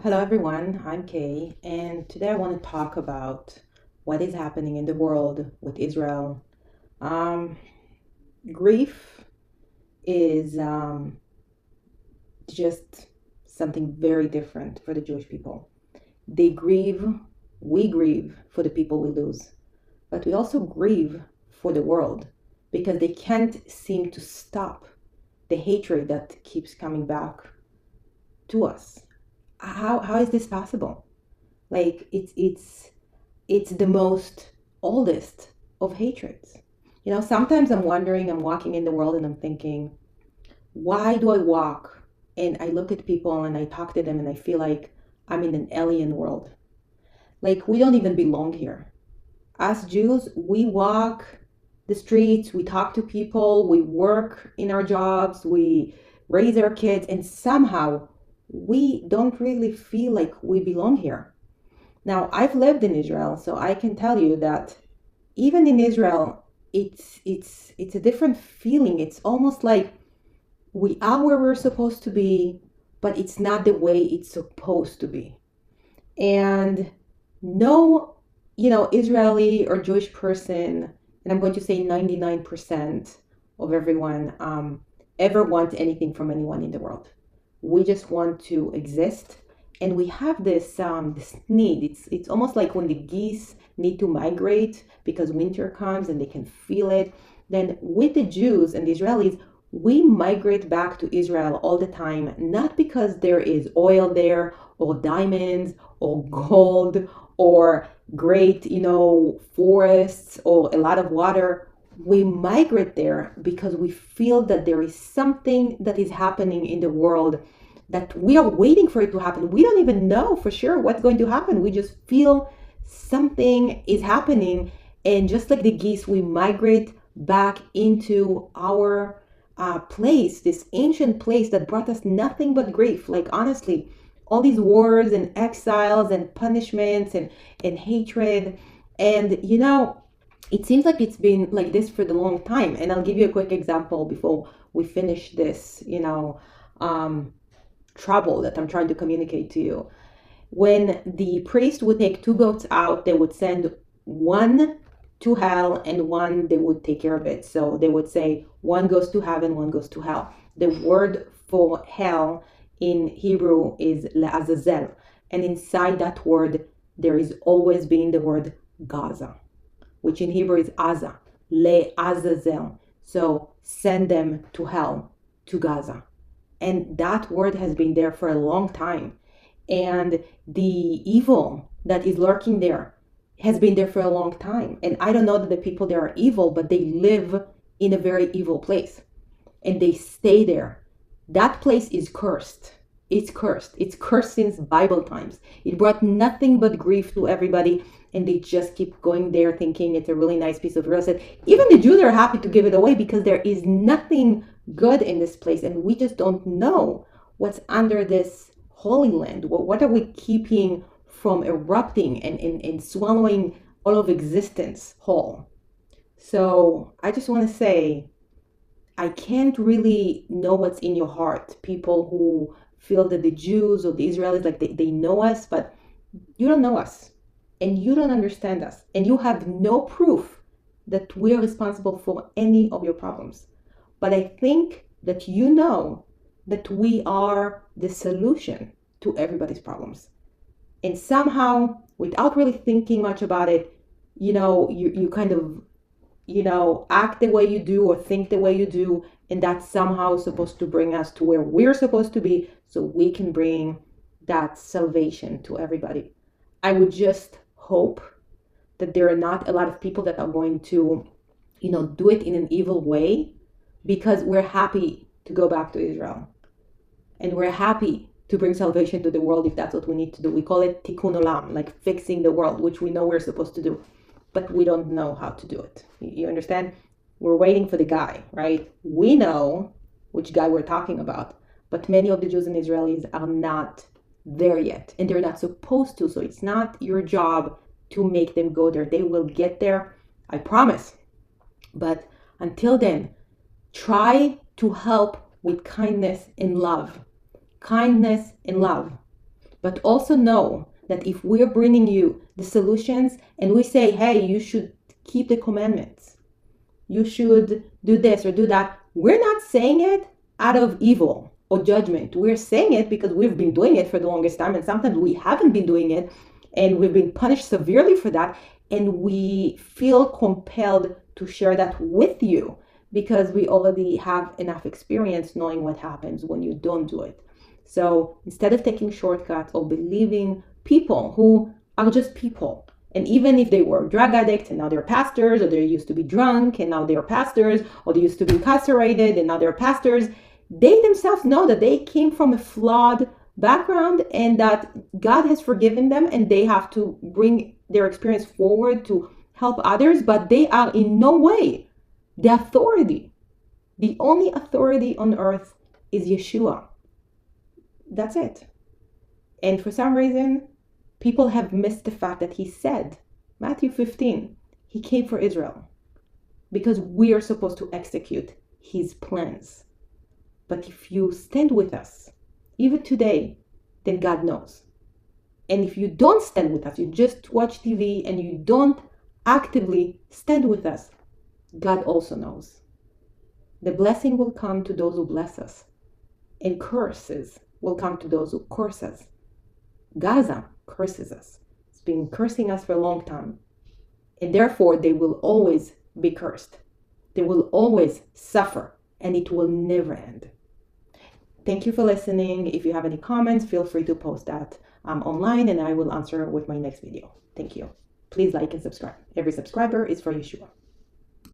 Hello, everyone. I'm Kay, and today I want to talk about what is happening in the world with Israel. Um, Grief is just something very different for the Jewish people. They grieve, we grieve for the people we lose, but we also grieve for the world because they can't seem to stop the hatred that keeps coming back to us. How is this possible? Like it's the most oldest of hatreds. Sometimes I'm wondering, I'm walking in the world and I'm thinking, why do I walk and I look at people and I talk to them and I feel like I'm in an alien world? Like we don't even belong here. As Jews, we walk the streets, we talk to people, we work in our jobs, we raise our kids, and somehow we don't really feel like we belong here. Now, I've lived in Israel, so I can tell you that even in Israel, it's a different feeling. It's almost like we are where we're supposed to be, but it's not the way it's supposed to be. And no, Israeli or Jewish person, and I'm going to say 99% of everyone, ever want anything from anyone in the world. We just want to exist, and we have this need. It's almost like when the geese need to migrate because winter comes and they can feel it. Then with the Jews and the Israelis, we migrate back to Israel all the time, not because there is oil there or diamonds or gold or great, forests or a lot of water. We migrate there because we feel that there is something that is happening in the world that we are waiting for it to happen. We don't even know for sure what's going to happen. We just feel something is happening. And just like the geese, we migrate back into our place, this ancient place that brought us nothing but grief. Like, honestly, all these wars and exiles and punishments and hatred. And, it seems like it's been like this for the long time. And I'll give you a quick example before we finish this, trouble that I'm trying to communicate to you. When the priest would take two goats out, they would send one to hell and one they would take care of it. So they would say one goes to heaven, one goes to hell. The word for hell in Hebrew is le'azazel, and inside that word there is always been the word Gaza, which in Hebrew is Aza, le'azazel. So send them to hell, to Gaza. And that word has been there for a long time. And the evil that is lurking there has been there for a long time. And I don't know that the people there are evil, but they live in a very evil place and they stay there. That place is cursed. It's cursed. It's cursed since Bible times. It brought nothing but grief to everybody, and they just keep going there thinking it's a really nice piece of real estate. Even the Jews are happy to give it away because there is nothing good in this place, and we just don't know what's under this holy land. What are we keeping from erupting and swallowing all of existence whole? So I just want to say, I can't really know what's in your heart. People who feel that the Jews or the Israelis, like they know us, but you don't know us and you don't understand us and you have no proof that we are responsible for any of your problems. But I think that you know that we are the solution to everybody's problems. And somehow, without really thinking much about it, you kind of, act the way you do or think the way you do. And that's somehow supposed to bring us to where we're supposed to be so we can bring that salvation to everybody. I would just hope that there are not a lot of people that are going to, do it in an evil way, because we're happy to go back to Israel. And we're happy to bring salvation to the world if that's what we need to do. We call it Tikun Olam, like fixing the world, which we know we're supposed to do. But we don't know how to do it. You understand? We're waiting for the guy, right? We know which guy we're talking about, but many of the Jews and Israelis are not there yet, and they're not supposed to. So it's not your job to make them go there. They will get there, I promise. But until then, try to help with kindness and love. Kindness and love. But also know that if we're bringing you the solutions and we say, hey, you should keep the commandments, you should do this or do that, we're not saying it out of evil or judgment. We're saying it because we've been doing it for the longest time, and sometimes we haven't been doing it and we've been punished severely for that, and we feel compelled to share that with you because we already have enough experience knowing what happens when you don't do it. So instead of taking shortcuts or believing people who are just people, and even if they were drug addicts and now they're pastors, or they used to be drunk and now they're pastors, or they used to be incarcerated and now they're pastors, they themselves know that they came from a flawed background and that God has forgiven them, and they have to bring their experience forward to help others, but they are in no way the authority. The only authority on earth is Yeshua. That's it. And for some reason, people have missed the fact that he said, Matthew 15, he came for Israel because we are supposed to execute his plans. But if you stand with us, even today, then God knows. And if you don't stand with us, you just watch TV and you don't actively stand with us, God also knows. The blessing will come to those who bless us, and curses will come to those who curse us. Gaza curses us. It's been cursing us for a long time. And therefore, they will always be cursed. They will always suffer, and it will never end. Thank you for listening. If you have any comments, feel free to post that online, and I will answer with my next video. Thank you. Please like and subscribe. Every subscriber is for Yeshua.